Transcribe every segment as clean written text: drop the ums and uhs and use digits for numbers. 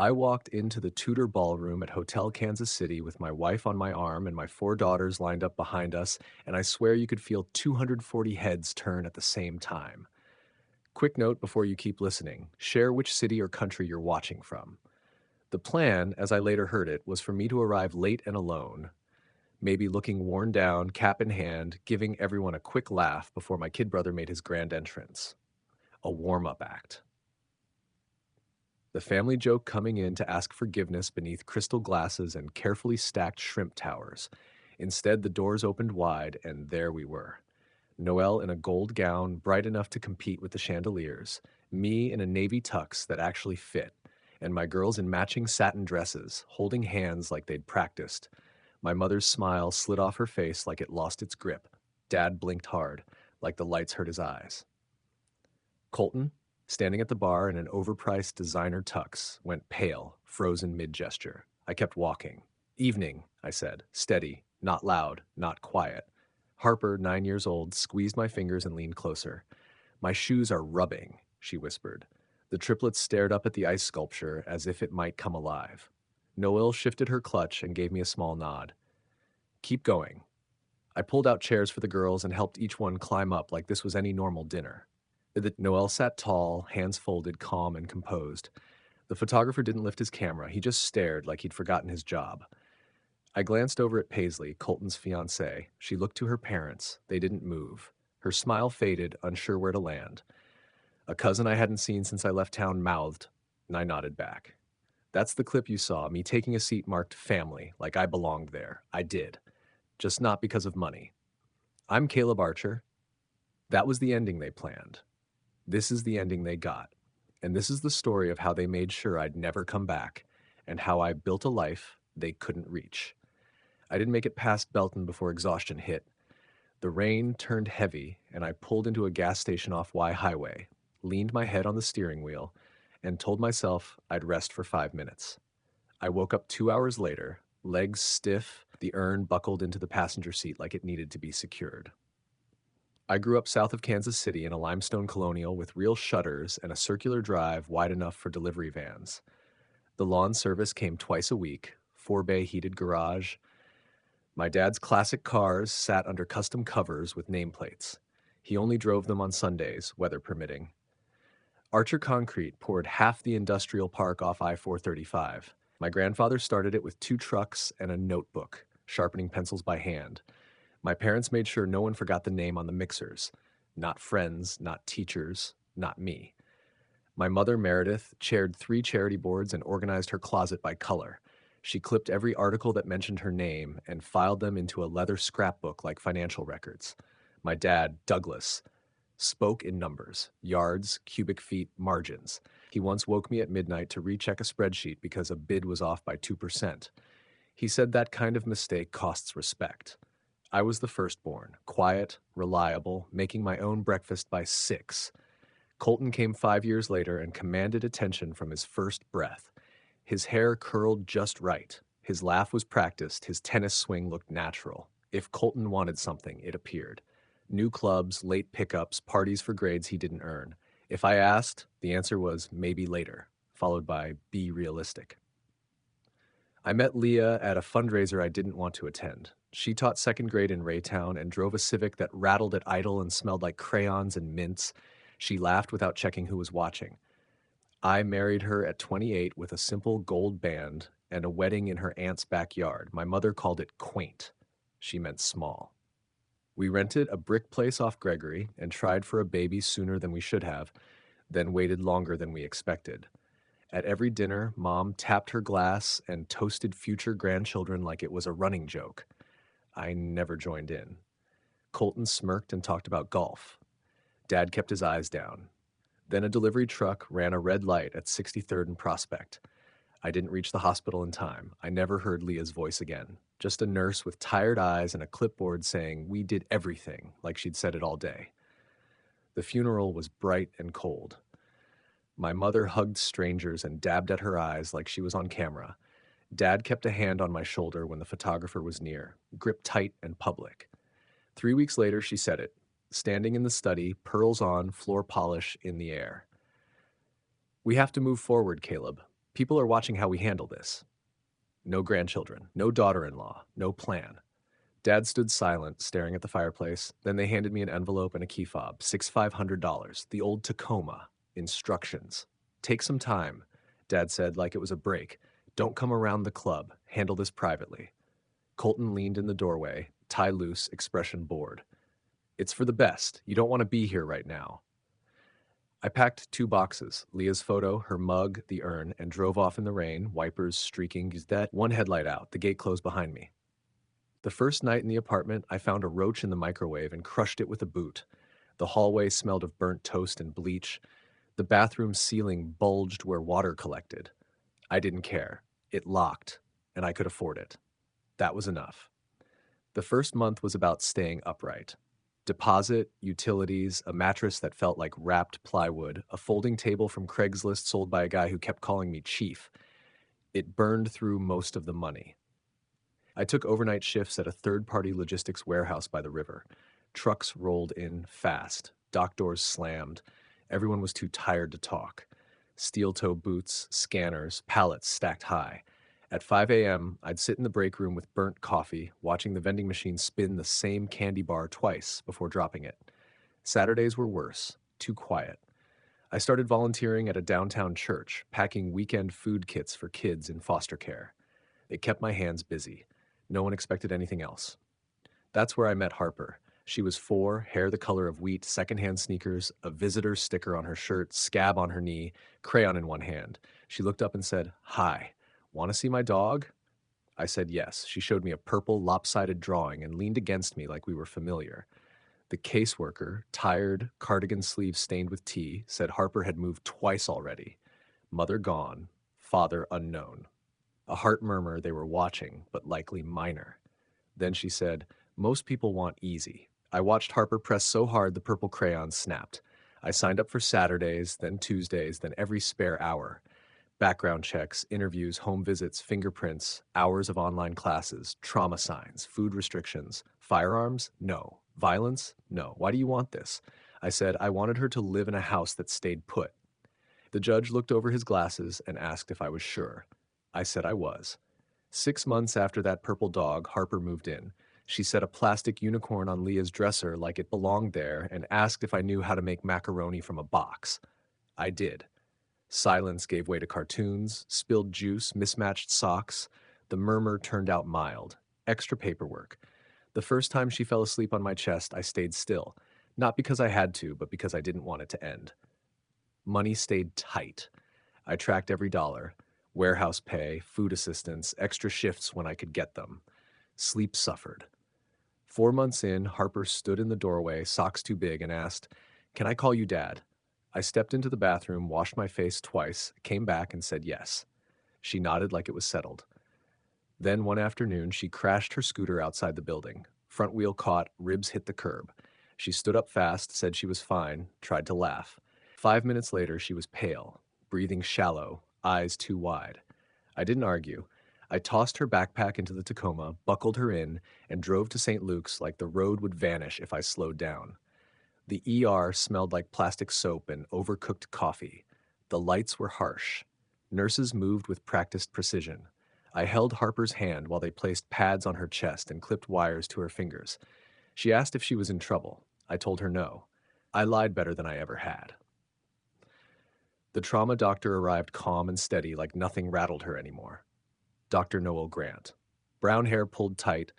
I walked into the Tudor Ballroom at Hotel Kansas City with my wife on my arm and my four daughters lined up behind us, and I swear you could feel 240 heads turn at the same time. Quick note before you keep listening, share which city or country you're watching from. The plan, as I later heard it, was for me to arrive late and alone, maybe looking worn down, cap in hand, giving everyone a quick laugh before my kid brother made his grand entrance. A warm up act. The family joke coming in to ask forgiveness beneath crystal glasses and carefully stacked shrimp towers. Instead, the doors opened wide, and there we were. Noelle in a gold gown, bright enough to compete with the chandeliers, me in a navy tux that actually fit, and my girls in matching satin dresses, holding hands like they'd practiced. My mother's smile slid off her face like it lost its grip. Dad blinked hard, like the lights hurt his eyes. Colton, standing at the bar in an overpriced designer tux, went pale, frozen mid-gesture. I kept walking. Evening, I said, steady, not loud, not quiet. Harper, 9 years old, squeezed my fingers and leaned closer. My shoes are rubbing, she whispered. The triplets stared up at the ice sculpture as if it might come alive. Noelle shifted her clutch and gave me a small nod. Keep going. I pulled out chairs for the girls and helped each one climb up like this was any normal dinner. Noelle sat tall, hands folded, calm and composed. The photographer didn't lift his camera. He just stared like he'd forgotten his job. I glanced over at Paisley, Colton's fiancée. She looked to her parents. They didn't move. Her smile faded, unsure where to land. A cousin I hadn't seen since I left town mouthed, and I nodded back. That's the clip you saw, me taking a seat marked family, like I belonged there. I did. Just not because of money. I'm Caleb Archer. That was the ending they planned. This is the ending they got. And this is the story of how they made sure I'd never come back, and how I built a life they couldn't reach. I didn't make it past Belton before exhaustion hit. The rain turned heavy, and I pulled into a gas station off Y Highway, leaned my head on the steering wheel, and told myself I'd rest for 5 minutes. I woke up 2 hours later, legs stiff, the urn buckled into the passenger seat like it needed to be secured. I grew up south of Kansas City in a limestone colonial with real shutters and a circular drive wide enough for delivery vans. The lawn service came twice a week, 4-bay heated garage. My dad's classic cars sat under custom covers with nameplates. He only drove them on Sundays, weather permitting. Archer Concrete poured half the industrial park off I-435. My grandfather started it with 2 trucks and a notebook, sharpening pencils by hand. My parents made sure no one forgot the name on the mixers. Not friends, not teachers, not me. My mother, Meredith, chaired 3 charity boards and organized her closet by color. She clipped every article that mentioned her name and filed them into a leather scrapbook like financial records. My dad, Douglas, spoke in numbers, yards, cubic feet, margins. He once woke me at midnight to recheck a spreadsheet because a bid was off by 2%. He said that kind of mistake costs respect. I was the firstborn, quiet, reliable, making my own breakfast by 6. Colton came 5 years later and commanded attention from his first breath. His hair curled just right. His laugh was practiced. His tennis swing looked natural. If Colton wanted something, it appeared. New clubs, late pickups, parties for grades he didn't earn. If I asked, the answer was maybe later, followed by be realistic. I met Leah at a fundraiser I didn't want to attend. She taught second grade in Raytown and drove a Civic that rattled at idle and smelled like crayons and mints. She laughed without checking who was watching. I married her at 28 with a simple gold band and a wedding in her aunt's backyard. My mother called it quaint. She meant small. We rented a brick place off Gregory and tried for a baby sooner than we should have, then waited longer than we expected. At every dinner, Mom tapped her glass and toasted future grandchildren like it was a running joke. I never joined in. Colton smirked and talked about golf. Dad kept his eyes down. Then a delivery truck ran a red light at 63rd and Prospect. I didn't reach the hospital in time. I never heard Leah's voice again. Just a nurse with tired eyes and a clipboard saying, "We did everything," like she'd said it all day. The funeral was bright and cold. My mother hugged strangers and dabbed at her eyes like she was on camera. Dad kept a hand on my shoulder when the photographer was near, gripped tight and public. 3 weeks later, she said it, standing in the study, pearls on, floor polish in the air. "We have to move forward, Caleb. People are watching how we handle this. No grandchildren, no daughter-in-law, no plan. Dad stood silent, staring at the fireplace. Then they handed me an envelope and a key fob. $6,500, the old Tacoma. Instructions. Take some time, Dad said like it was a break. Don't come around the club. Handle this privately. Colton leaned in the doorway, tie loose, expression bored. It's for the best. You don't want to be here right now. I packed 2 boxes, Leah's photo, her mug, the urn, and drove off in the rain, wipers streaking, one headlight out, the gate closed behind me. The first night in the apartment, I found a roach in the microwave and crushed it with a boot. The hallway smelled of burnt toast and bleach. The bathroom ceiling bulged where water collected. I didn't care. It locked, and I could afford it. That was enough. The first month was about staying upright. Deposit, utilities, a mattress that felt like wrapped plywood, a folding table from Craigslist sold by a guy who kept calling me chief. It burned through most of the money. I took overnight shifts at a third-party logistics warehouse by the river. Trucks rolled in fast. Dock doors slammed. Everyone was too tired to talk. Steel-toe boots, scanners, pallets stacked high. At 5 a.m., I'd sit in the break room with burnt coffee, watching the vending machine spin the same candy bar twice before dropping it. Saturdays were worse, too quiet. I started volunteering at a downtown church, packing weekend food kits for kids in foster care. It kept my hands busy. No one expected anything else. That's where I met Harper. She was 4, hair the color of wheat, secondhand sneakers, a visitor sticker on her shirt, scab on her knee, crayon in one hand. She looked up and said, "Hi, want to see my dog?" I said yes. She showed me a purple, lopsided drawing and leaned against me like we were familiar. The caseworker, tired, cardigan sleeves stained with tea, said Harper had moved twice already. Mother gone, father unknown. A heart murmur they were watching, but likely minor. Then she said, "Most people want easy." I watched Harper press so hard the purple crayon snapped. I signed up for Saturdays, then Tuesdays, then every spare hour. Background checks, interviews, home visits, fingerprints, hours of online classes, trauma signs, food restrictions. Firearms? No. Violence? No. Why do you want this? I said I wanted her to live in a house that stayed put. The judge looked over his glasses and asked if I was sure. I said I was. 6 months after that purple dog, Harper moved in. She set a plastic unicorn on Leah's dresser like it belonged there and asked if I knew how to make macaroni from a box. I did. Silence gave way to cartoons, spilled juice, mismatched socks. The murmur turned out mild. Extra paperwork. The first time she fell asleep on my chest, I stayed still. Not because I had to, but because I didn't want it to end. Money stayed tight. I tracked every dollar. Warehouse pay, food assistance, extra shifts when I could get them. Sleep suffered. 4 months in, Harper stood in the doorway, socks too big, and asked, "Can I call you Dad?" I stepped into the bathroom, washed my face twice, came back and said yes. She nodded like it was settled. Then one afternoon, she crashed her scooter outside the building. Front wheel caught, ribs hit the curb. She stood up fast, said she was fine, tried to laugh. 5 minutes later, she was pale, breathing shallow, eyes too wide. I didn't argue. I tossed her backpack into the Tacoma, buckled her in, and drove to St. Luke's like the road would vanish if I slowed down. The ER smelled like plastic soap and overcooked coffee. The lights were harsh. Nurses moved with practiced precision. I held Harper's hand while they placed pads on her chest and clipped wires to her fingers. She asked if she was in trouble. I told her no. I lied better than I ever had. The trauma doctor arrived calm and steady like nothing rattled her anymore. Dr. Noel Grant. Brown hair pulled tight,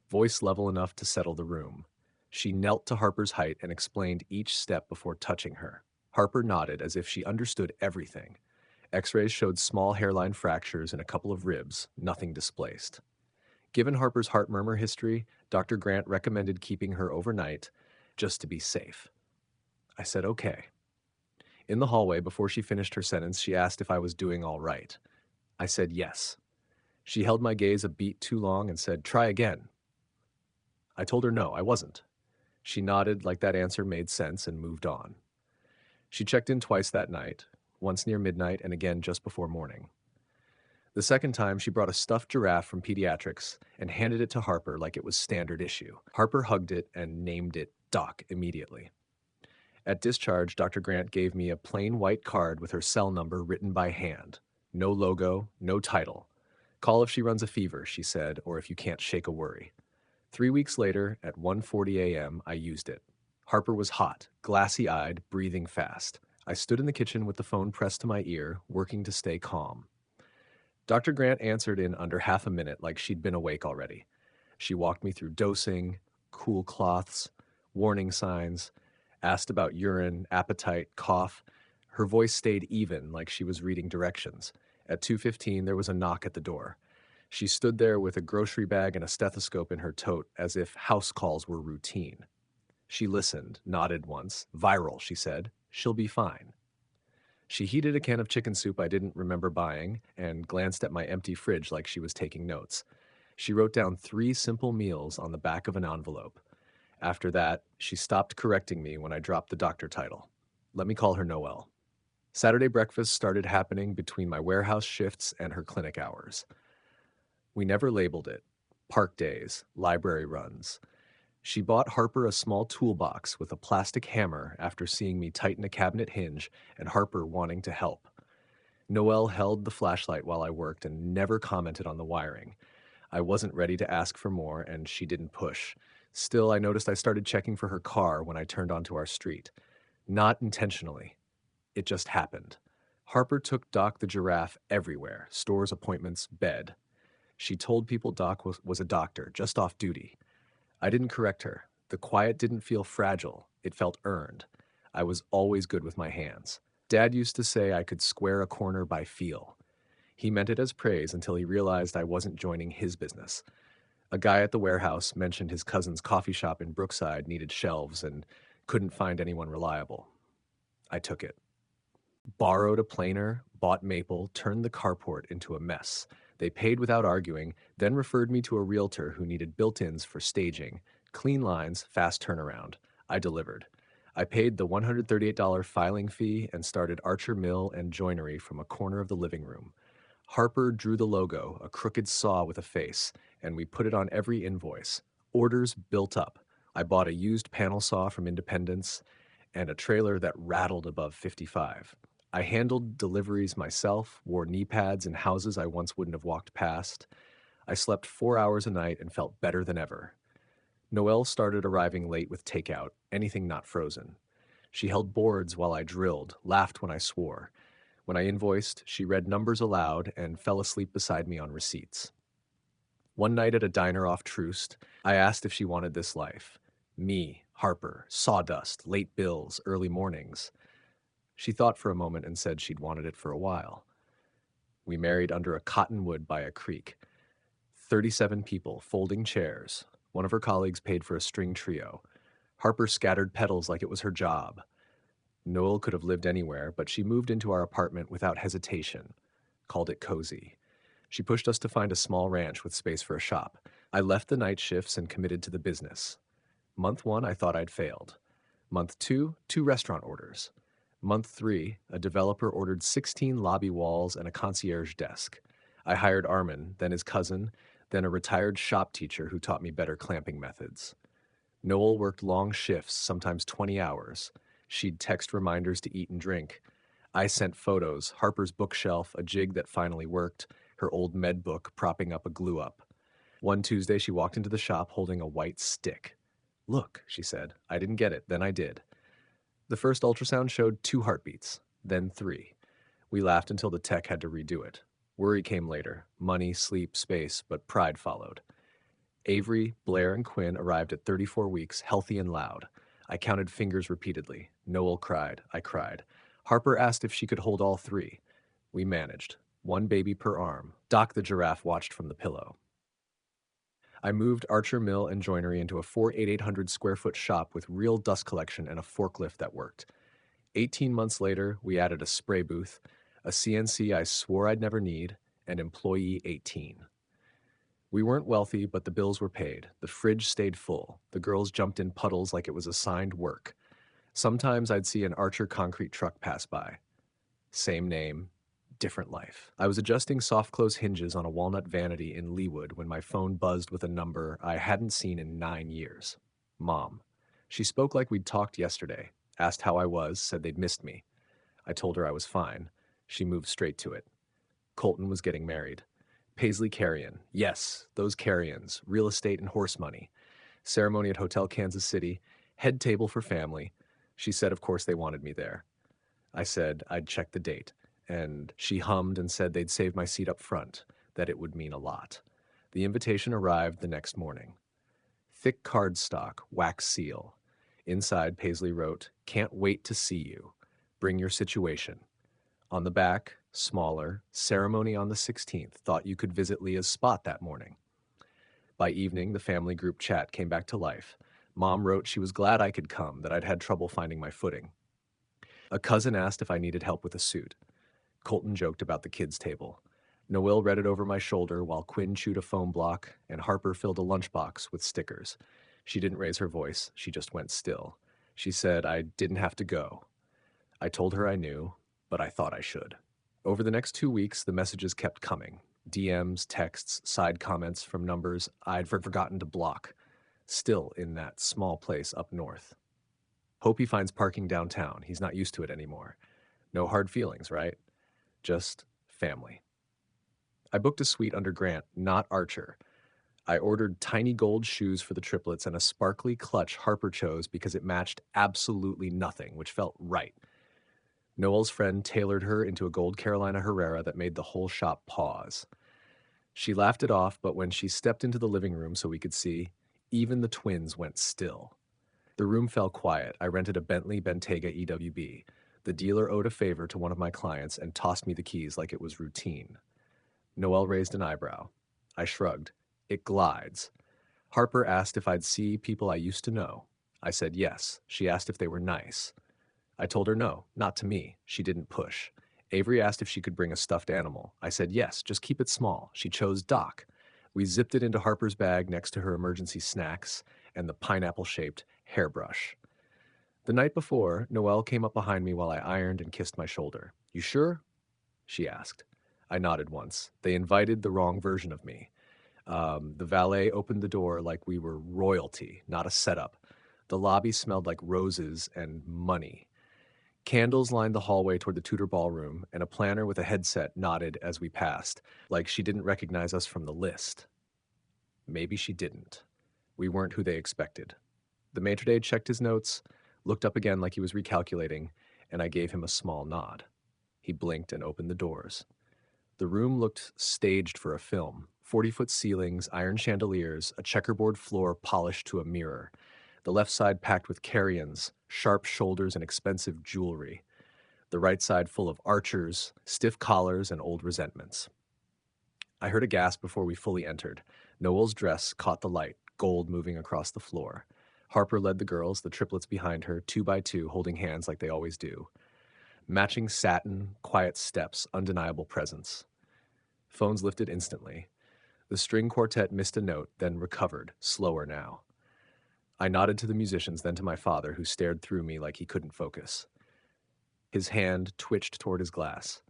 voice level enough to settle the room. She knelt to Harper's height and explained each step before touching her. Harper nodded as if she understood everything. X-rays showed small hairline fractures and a couple of ribs, nothing displaced. Given Harper's heart murmur history, Dr. Grant recommended keeping her overnight, just to be safe. I said okay. In the hallway, before she finished her sentence, she asked if I was doing all right. I said yes. She held my gaze a beat too long and said, "Try again." I told her no, I wasn't. She nodded like that answer made sense and moved on. She checked in twice that night, once near midnight and again just before morning. The second time, she brought a stuffed giraffe from pediatrics and handed it to Harper like it was standard issue. Harper hugged it and named it Doc immediately. At discharge, Dr. Grant gave me a plain white card with her cell number written by hand. No logo, no title. Call if she runs a fever, she said, or if you can't shake a worry. 3 weeks later, at 1:40 a.m., I used it. Harper was hot, glassy-eyed, breathing fast. I stood in the kitchen with the phone pressed to my ear, working to stay calm. Dr. Grant answered in under half a minute like she'd been awake already. She walked me through dosing, cool cloths, warning signs, asked about urine, appetite, cough. Her voice stayed even, like she was reading directions. At 2:15, there was a knock at the door. She stood there with a grocery bag and a stethoscope in her tote, as if house calls were routine. She listened, nodded once. Viral, she said. She'll be fine. She heated a can of chicken soup I didn't remember buying and glanced at my empty fridge like she was taking notes. She wrote down 3 simple meals on the back of an envelope. After that, she stopped correcting me when I dropped the doctor title. Let me call her Noelle. Saturday breakfast started happening between my warehouse shifts and her clinic hours. We never labeled it. Park days, library runs. She bought Harper a small toolbox with a plastic hammer after seeing me tighten a cabinet hinge and Harper wanting to help. Noelle held the flashlight while I worked and never commented on the wiring. I wasn't ready to ask for more, and she didn't push. Still, I noticed I started checking for her car when I turned onto our street. Not intentionally. It just happened. Harper took Doc the giraffe everywhere, stores, appointments, bed. She told people Doc was a doctor, just off duty. I didn't correct her. The quiet didn't feel fragile, it felt earned. I was always good with my hands. Dad used to say I could square a corner by feel. He meant it as praise until he realized I wasn't joining his business. A guy at the warehouse mentioned his cousin's coffee shop in Brookside needed shelves and couldn't find anyone reliable. I took it. Borrowed a planer, bought maple, turned the carport into a mess. They paid without arguing, then referred me to a realtor who needed built-ins for staging, clean lines, fast turnaround. I delivered. I paid the $138 filing fee and started Archer Mill and Joinery from a corner of the living room. Harper drew the logo, a crooked saw with a face, and we put it on every invoice. Orders built up. I bought a used panel saw from Independence and a trailer that rattled above 55. I handled deliveries myself, wore knee pads in houses I once wouldn't have walked past. I slept 4 hours a night and felt better than ever. Noelle started arriving late with takeout, anything not frozen. She held boards while I drilled, laughed when I swore. When I invoiced, she read numbers aloud and fell asleep beside me on receipts. One night at a diner off Troost, I asked if she wanted this life. Me, Harper, sawdust, late bills, early mornings. She thought for a moment and said she'd wanted it for a while. We married under a cottonwood by a creek. 37 people, folding chairs. One of her colleagues paid for a string trio. Harper scattered petals like it was her job. Noel could have lived anywhere, but she moved into our apartment without hesitation. Called it cozy. She pushed us to find a small ranch with space for a shop. I left the night shifts and committed to the business. Month 1, I thought I'd failed. Month 2, 2 restaurant orders. Month 3, a developer ordered 16 lobby walls and a concierge desk. I hired Armin, then his cousin, then a retired shop teacher who taught me better clamping methods. Noel worked long shifts, sometimes 20 hours. She'd text reminders to eat and drink. I sent photos, Harper's bookshelf, a jig that finally worked, her old med book propping up a glue-up. One Tuesday, she walked into the shop holding a white stick. Look, she said. I didn't get it, then I did. The first ultrasound showed 2 heartbeats, then 3. We laughed until the tech had to redo it. Worry came later. Money, sleep, space, but pride followed. Avery, Blair, and Quinn arrived at 34 weeks, healthy and loud. I counted fingers repeatedly. Noel cried. I cried. Harper asked if she could hold all 3. We managed. 1 baby per arm. Doc the giraffe watched from the pillow. I moved Archer Mill and Joinery into a 4,800 square foot shop with real dust collection and a forklift that worked. 18 months later, we added a spray booth, a CNC I swore I'd never need, and employee 18. We weren't wealthy, but the bills were paid. The fridge stayed full. The girls jumped in puddles like it was assigned work. Sometimes I'd see an Archer concrete truck pass by. Same name, different life. I was adjusting soft close hinges on a walnut vanity in Leawood when my phone buzzed with a number I hadn't seen in 9 years. Mom. She spoke like we'd talked yesterday, asked how I was, said they'd missed me. I told her I was fine. She moved straight to it. Colton was getting married. Paisley Carrion. Yes, those Carrions. Real estate and horse money. Ceremony at Hotel Kansas City. Head table for family. She said, of course, they wanted me there. I said I'd check the date, and she hummed and said they'd save my seat up front, that it would mean a lot. The invitation arrived the next morning. Thick cardstock, wax seal. Inside, Paisley wrote, "Can't wait to see you. Bring your situation." On the back, smaller, ceremony on the 16th. Thought you could visit Leah's spot that morning. By evening, the family group chat came back to life. Mom wrote she was glad I could come, that I'd had trouble finding my footing. A cousin asked if I needed help with a suit. Colton joked about the kids' table. Noelle read it over my shoulder while Quinn chewed a foam block and Harper filled a lunchbox with stickers. She didn't raise her voice, she just went still. She said I didn't have to go. I told her I knew, but I thought I should. Over the next 2 weeks, the messages kept coming. DMs, texts, side comments from numbers I'd forgotten to block. Still in that small place up north. Hope he finds parking downtown. He's not used to it anymore. No hard feelings, right? Just family. I booked a suite under Grant, not Archer. I ordered tiny gold shoes for the triplets and a sparkly clutch Harper chose because it matched absolutely nothing, which felt right. Noel's friend tailored her into a gold Carolina Herrera that made the whole shop pause. She laughed it off, but when she stepped into the living room so we could see, even the twins went still. The room fell quiet. I rented a Bentley Bentayga EWB. The dealer owed a favor to one of my clients and tossed me the keys like it was routine. Noelle raised an eyebrow. I shrugged. It glides. Harper asked if I'd see people I used to know. I said yes. She asked if they were nice. I told her no, not to me. She didn't push. Avery asked if she could bring a stuffed animal. I said yes, just keep it small. She chose Doc. We zipped it into Harper's bag next to her emergency snacks and the pineapple-shaped hairbrush. The night before, Noelle came up behind me while I ironed and kissed my shoulder. You sure? She asked. I nodded once. They invited the wrong version of me. The valet opened the door like we were royalty, not a setup. The lobby smelled like roses and money. Candles lined the hallway toward the Tudor ballroom, and a planner with a headset nodded as we passed, like she didn't recognize us from the list. Maybe she didn't. We weren't who they expected. The maitre d' checked his notes, looked up again like he was recalculating, and I gave him a small nod. He blinked and opened the doors. The room looked staged for a film. 40-foot ceilings, iron chandeliers, a checkerboard floor polished to a mirror. The left side packed with carrions, sharp shoulders, and expensive jewelry. The right side full of archers, stiff collars, and old resentments. I heard a gasp before we fully entered. Noel's dress caught the light, gold moving across the floor. Harper led the girls, the triplets behind her, 2 by 2, holding hands like they always do. Matching satin, quiet steps, undeniable presence. Phones lifted instantly. The string quartet missed a note, then recovered, slower now. I nodded to the musicians, then to my father, who stared through me like he couldn't focus. His hand twitched toward his glass.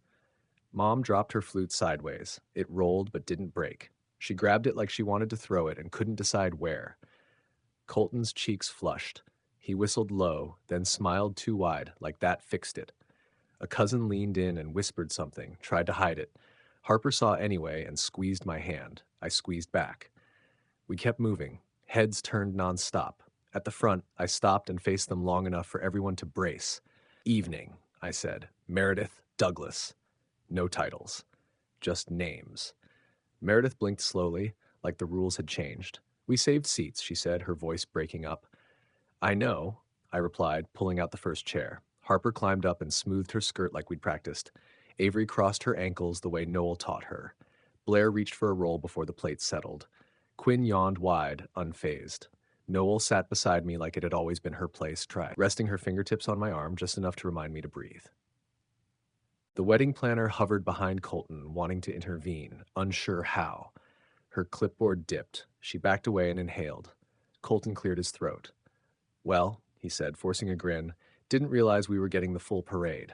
Mom dropped her flute sideways. It rolled but didn't break. She grabbed it like she wanted to throw it and couldn't decide where. Colton's cheeks flushed. He whistled low, then smiled too wide, like that fixed it. A cousin leaned in and whispered something, tried to hide it. Harper saw anyway and squeezed my hand. I squeezed back. We kept moving. Heads turned nonstop. At the front, I stopped and faced them long enough for everyone to brace. Evening, I said. Meredith, Douglas. No titles. Just names. Meredith blinked slowly, like the rules had changed. We saved seats, she said, her voice breaking up. I know, I replied, pulling out the first chair. Harper climbed up and smoothed her skirt like we'd practiced. Avery crossed her ankles the way Noel taught her. Blair reached for a roll before the plate settled. Quinn yawned wide, unfazed. Noel sat beside me like it had always been her place, resting her fingertips on my arm just enough to remind me to breathe. The wedding planner hovered behind Colton, wanting to intervene, unsure how. Her clipboard dipped. She backed away and inhaled. Colton cleared his throat. Well, he said, forcing a grin, didn't realize we were getting the full parade.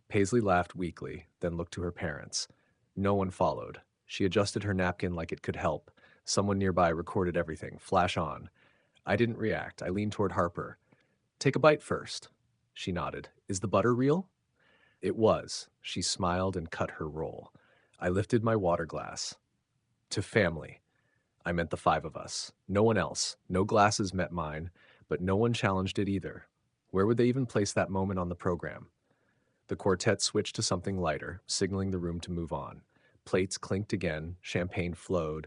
Paisley laughed weakly, then looked to her parents. No one followed. She adjusted her napkin like it could help. Someone nearby recorded everything. Flash on. I didn't react. I leaned toward Harper. Take a bite first. She nodded. Is the butter real? It was. She smiled and cut her roll. I lifted my water glass. To family. I meant the five of us. No one else. No glasses met mine, but no one challenged it either. Where would they even place that moment on the program? The quartet switched to something lighter, signaling the room to move on. Plates clinked again, champagne flowed.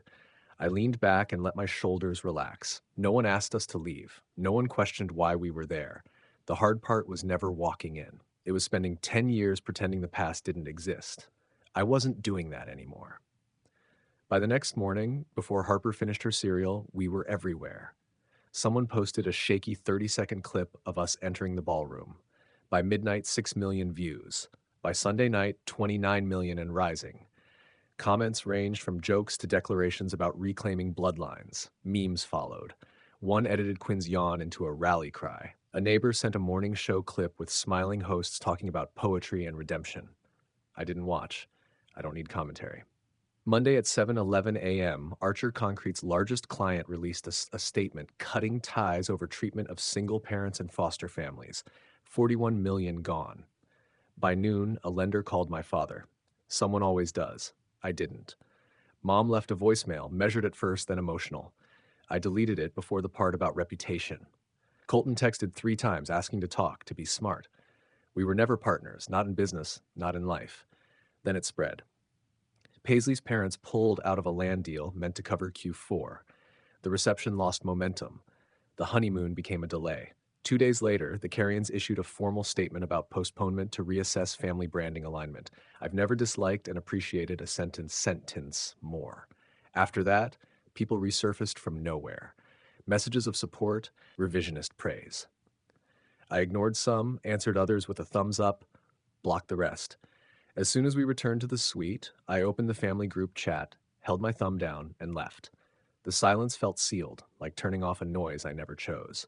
I leaned back and let my shoulders relax. No one asked us to leave. No one questioned why we were there. The hard part was never walking in. It was spending 10 years pretending the past didn't exist. I wasn't doing that anymore. By the next morning, before Harper finished her cereal, we were everywhere. Someone posted a shaky 30-second clip of us entering the ballroom. By midnight, 6 million views. By Sunday night, 29 million and rising. Comments ranged from jokes to declarations about reclaiming bloodlines. Memes followed. One edited Quinn's yawn into a rally cry. A neighbor sent a morning show clip with smiling hosts talking about poetry and redemption. I didn't watch. I don't need commentary. Monday at 7:11 a.m., Archer Concrete's largest client released a statement cutting ties over treatment of single parents and foster families. 41 million gone. By noon, a lender called my father. Someone always does. I didn't. Mom left a voicemail, measured at first, then emotional. I deleted it before the part about reputation. Colton texted 3 times asking to talk, to be smart. We were never partners, not in business, not in life. Then it spread. Paisley's parents pulled out of a land deal meant to cover Q4. The reception lost momentum. The honeymoon became a delay. 2 days later, the Carrions issued a formal statement about postponement to reassess family branding alignment. I've never disliked and appreciated a sentence more. After that, people resurfaced from nowhere. Messages of support, revisionist praise. I ignored some, answered others with a thumbs up, blocked the rest. As soon as we returned to the suite, I opened the family group chat, held my thumb down, and left. The silence felt sealed, like turning off a noise I never chose.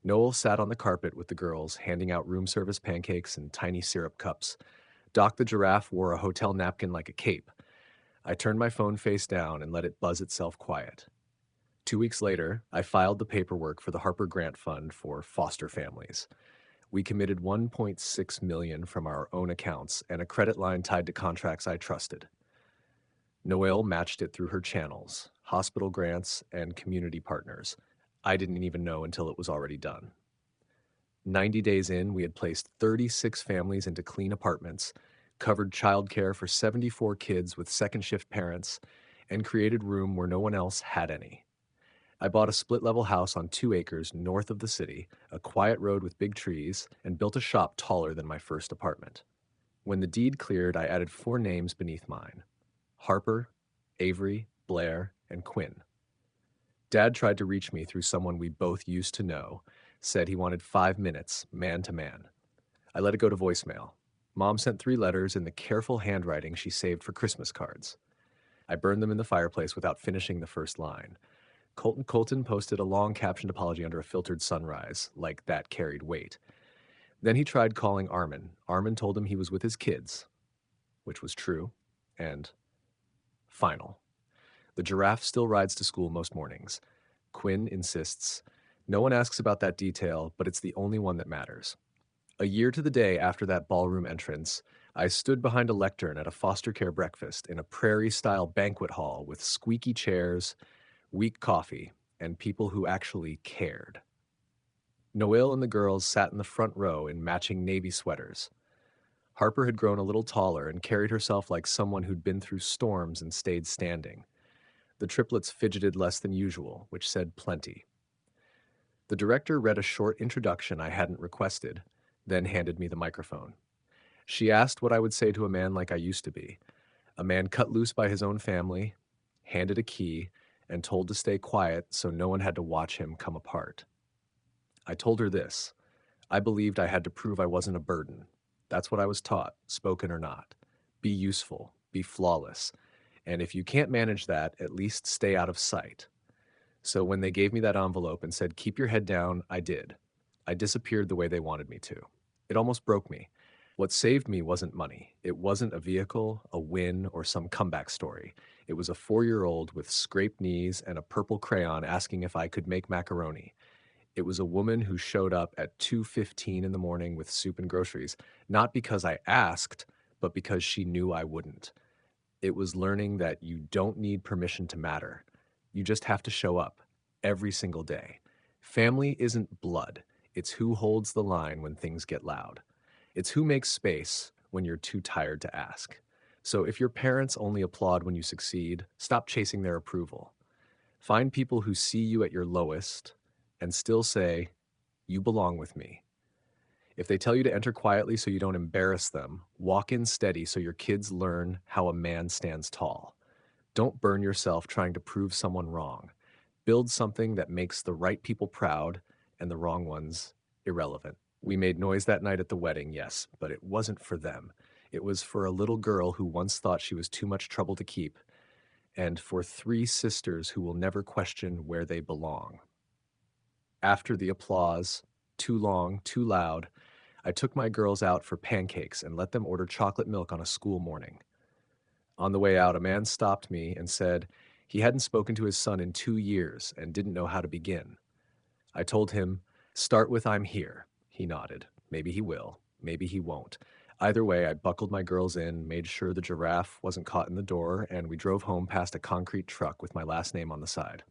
Noel sat on the carpet with the girls, handing out room service pancakes and tiny syrup cups. Doc the giraffe wore a hotel napkin like a cape. I turned my phone face down and let it buzz itself quiet. 2 weeks later, I filed the paperwork for the Harper Grant Fund for foster families. We committed $1.6 million from our own accounts and a credit line tied to contracts I trusted. Noelle matched it through her channels, hospital grants, and community partners. I didn't even know until it was already done. 90 days in, we had placed 36 families into clean apartments, covered childcare for 74 kids with second-shift parents, and created room where no one else had any. I bought a split-level house on 2 acres north of the city, a quiet road with big trees, and built a shop taller than my first apartment. When the deed cleared, I added 4 names beneath mine: Harper, Avery, Blair, and Quinn. Dad tried to reach me through someone we both used to know, said he wanted 5 minutes, man to man. I let it go to voicemail. Mom sent 3 letters in the careful handwriting she saved for Christmas cards. I burned them in the fireplace without finishing the first line. Colton posted a long captioned apology under a filtered sunrise, like that carried weight. Then he tried calling Armin. Armin told him he was with his kids, which was true, and final. The giraffe still rides to school most mornings. Quinn insists. No one asks about that detail, but it's the only one that matters. A year to the day after that ballroom entrance, I stood behind a lectern at a foster care breakfast in a prairie-style banquet hall with squeaky chairs, weak coffee, and people who actually cared. Noelle and the girls sat in the front row in matching navy sweaters. Harper had grown a little taller and carried herself like someone who'd been through storms and stayed standing. The triplets fidgeted less than usual, which said plenty. The director read a short introduction I hadn't requested, then handed me the microphone. She asked what I would say to a man like I used to be, a man cut loose by his own family, handed a key, and told to stay quiet so no one had to watch him come apart. I told her this. I believed I had to prove I wasn't a burden. That's what I was taught, spoken or not. Be useful, be flawless, and if you can't manage that, at least stay out of sight. So when they gave me that envelope and said, keep your head down, I did. I disappeared the way they wanted me to. It almost broke me. What saved me wasn't money. It wasn't a vehicle, a win, or some comeback story. It was a 4-year-old with scraped knees and a purple crayon asking if I could make macaroni. It was a woman who showed up at 2:15 in the morning with soup and groceries, not because I asked, but because she knew I wouldn't. It was learning that you don't need permission to matter. You just have to show up every single day. Family isn't blood, it's who holds the line when things get loud. It's who makes space when you're too tired to ask. So if your parents only applaud when you succeed, stop chasing their approval. Find people who see you at your lowest and still say, "You belong with me." If they tell you to enter quietly so you don't embarrass them, walk in steady so your kids learn how a man stands tall. Don't burn yourself trying to prove someone wrong. Build something that makes the right people proud and the wrong ones irrelevant. We made noise that night at the wedding, yes, but it wasn't for them. It was for a little girl who once thought she was too much trouble to keep, and for three sisters who will never question where they belong. After the applause, too long, too loud, I took my girls out for pancakes and let them order chocolate milk on a school morning. On the way out, a man stopped me and said he hadn't spoken to his son in 2 years and didn't know how to begin. I told him, "Start with 'I'm here.'" He nodded. Maybe he will. Maybe he won't. Either way, I buckled my girls in, made sure the giraffe wasn't caught in the door, and we drove home past a concrete truck with my last name on the side.